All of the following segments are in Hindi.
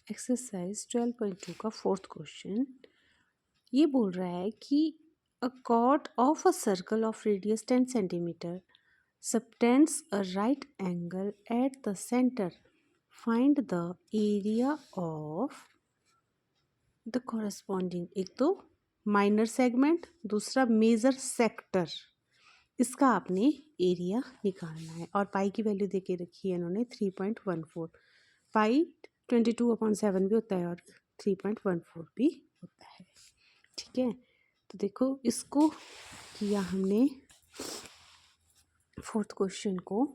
एक्सरसाइज 12.2 का फोर्थ क्वेश्चन ये बोल रहा है कि अ cord of a circle of radius 10 centimetre subtends a right angle at the centre, find the area of the corresponding. एक तो माइनर सेगमेंट, दूसरा मेजर सेक्टर, इसका आपने एरिया निकालना है। और पाई की वैल्यू दे के रखी है इन्होंने 3.14। पाई 22/7 भी होता है और 3.14 भी होता है। ठीक है, तो देखो इसको किया हमने फोर्थ क्वेश्चन को।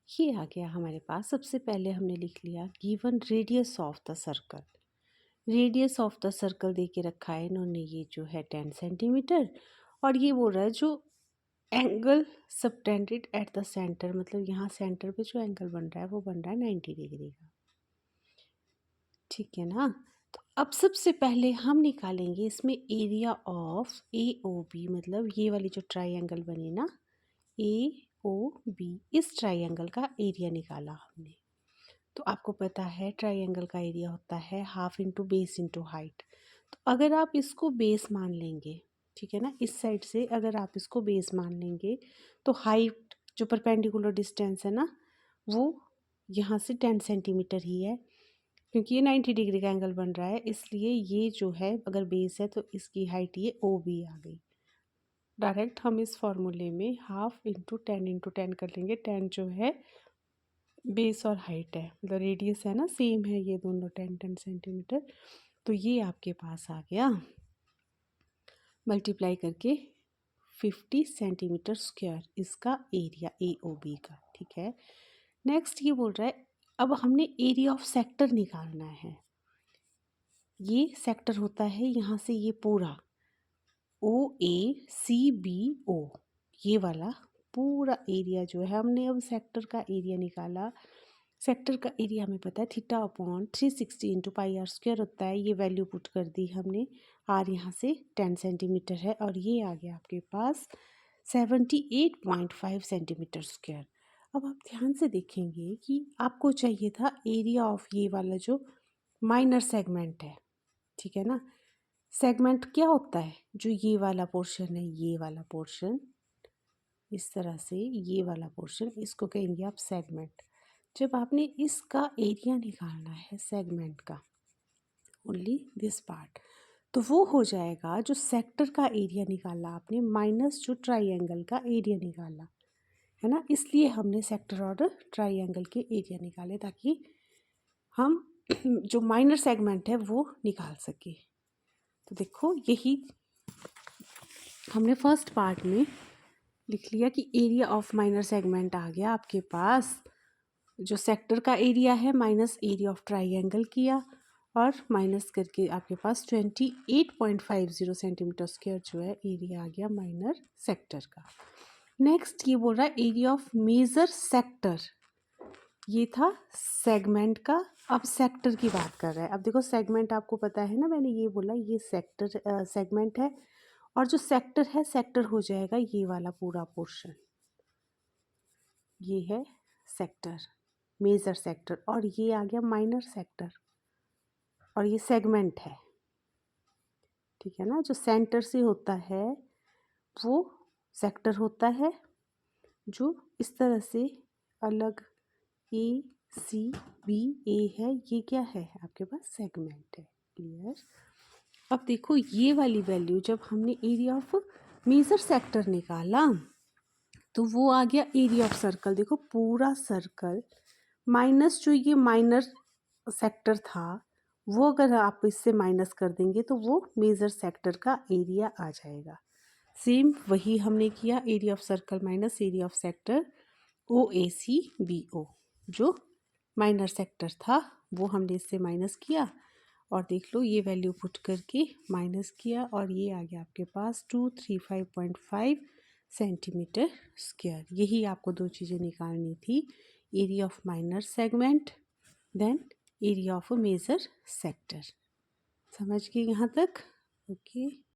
ये आ गया हमारे पास। सबसे पहले हमने लिख लिया given radius of the circle. Radius of the circle दे के रखा है इन्होंने, ये जो है 10 सेंटीमीटर। और ये बोल रहा है जो angle subtended at the centre, मतलब यहाँ सेंटर पे जो एंगल बन रहा है वो बन रहा है 90 डिग्री का। ठीक है ना। तो अब सबसे पहले हम निकालेंगे इसमें एरिया ऑफ AOB, मतलब ये वाली जो ट्राइंगल बनी ना AOB, इस ट्राइंगल का एरिया निकाला हमने। तो आपको पता है ट्राइंगल का एरिया होता है half into base into height. तो अगर आप इसको बेस मान लेंगे, ठीक है ना, इस साइड से अगर आप इसको बेस मान लेंगे तो हाइट जो परपेंडिकुलर डिस्टेंस है ना वो यहाँ से 10 सेंटीमीटर ही है, क्योंकि ये 90 डिग्री का एंगल बन रहा है, इसलिए ये जो है अगर बेस है तो इसकी हाइट ये OB आ गई। डायरेक्ट हम इस फॉर्मूले में हाफ इंटू 10 कर लेंगे। 10 जो है बेस और हाइट है, मतलब रेडियस है ना, सेम है ये दोनों 10 सेंटीमीटर। तो ये आपके पास आ गया मल्टीप्लाई करके 50 सेंटीमीटर स्क्वायर, इसका एरिया AOB का। ठीक है, नेक्स्ट ये बोल रहा है अब हमने एरिया ऑफ सेक्टर निकालना है। ये सेक्टर होता है यहाँ से ये पूरा OACBO, ये वाला पूरा एरिया जो है हमने अब सेक्टर का एरिया निकाला। सेक्टर का एरिया हमें पता है θ/360 इंटू πr² होता है। ये वैल्यू पुट कर दी हमने। आर यहाँ से 10 सेंटीमीटर है और ये आ गया आपके पास 78.5 सेंटीमीटर स्क्वायर। अब आप ध्यान से देखेंगे कि आपको चाहिए था एरिया ऑफ ये वाला जो माइनर सेगमेंट है। ठीक है ना, सेगमेंट क्या होता है, जो ये वाला पोर्शन है, ये वाला पोर्शन, इस तरह से ये वाला पोर्शन, इसको कहेंगे आप सेगमेंट। जब आपने इसका एरिया निकालना है सेगमेंट का, ओनली दिस पार्ट, तो वो हो जाएगा जो सेक्टर का एरिया निकाला आपने माइनस जो ट्राइंगल का एरिया निकाला है ना। इसलिए हमने सेक्टर और ट्राइंगल के एरिया निकाले ताकि हम जो माइनर सेगमेंट है वो निकाल सके। तो देखो यही हमने फर्स्ट पार्ट में लिख लिया कि एरिया ऑफ माइनर सेगमेंट आ गया आपके पास, जो सेक्टर का एरिया है माइनस एरिया ऑफ ट्राइंगल किया और माइनस करके आपके पास 28.50 सेंटीमीटर स्क्वायर जो है एरिया आ गया माइनर सेक्टर का। नेक्स्ट ये बोल रहा है एरिया ऑफ मेजर सेक्टर, ये था सेगमेंट का, अब सेक्टर की बात कर रहा है। अब देखो सेगमेंट आपको पता है ना, मैंने ये बोला ये सेक्टर सेगमेंट है, और जो सेक्टर है सेक्टर हो जाएगा ये वाला पूरा पोर्शन, ये है सेक्टर, मेजर सेक्टर, और ये आ गया माइनर सेक्टर, और ये सेगमेंट है। ठीक है ना, जो सेंटर से होता है वो सेक्टर होता है, जो इस तरह से अलग ACBA है, ये क्या है आपके पास सेगमेंट है। क्लियर। अब देखो ये वाली वैल्यू जब हमने एरिया ऑफ मेजर सेक्टर निकाला तो वो आ गया एरिया ऑफ सर्कल। देखो पूरा सर्कल माइनस जो ये माइनर सेक्टर था वो अगर आप इससे माइनस कर देंगे तो वो मेजर सेक्टर का एरिया आ जाएगा। सेम वही हमने किया, area of circle minus area of sector OACBO, जो माइनर सेक्टर था वो हमने इससे माइनस किया और देख लो ये वैल्यू पुट करके माइनस किया और ये आ गया आपके पास 235.5 सेंटीमीटर स्क्वायर। यही आपको दो चीज़ें निकालनी थी, area of minor segment then area of a major sector. समझ गए यहाँ तक? ओके।